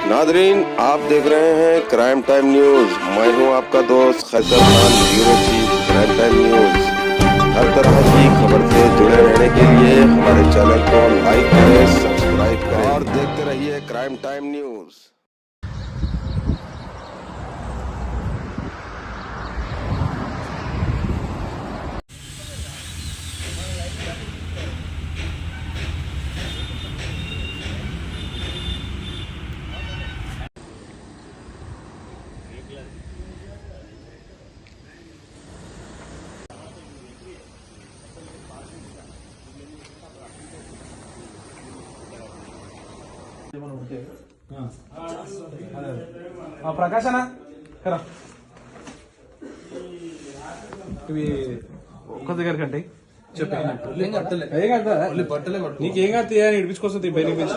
Nadreen, आप देख रहे हैं क्राइम टाइम न्यूज। मैं हूं आपका दोस्त Qaiser Khan, bureau chief Crime Time News. हर तरह की खबर से जुड़े रहने के लिए हमारे चैनल को लाइक करें, सब्सक्राइब करें और देखते रहिए क्राइम टाइम न्यूज। ప్రకాశనా కరా ఇవి ఒక్క దగ్గర కంటే చెప్పేం కదా నీకేం కాదు ఇడిపించుకొస్తుంది బెనిఫిట్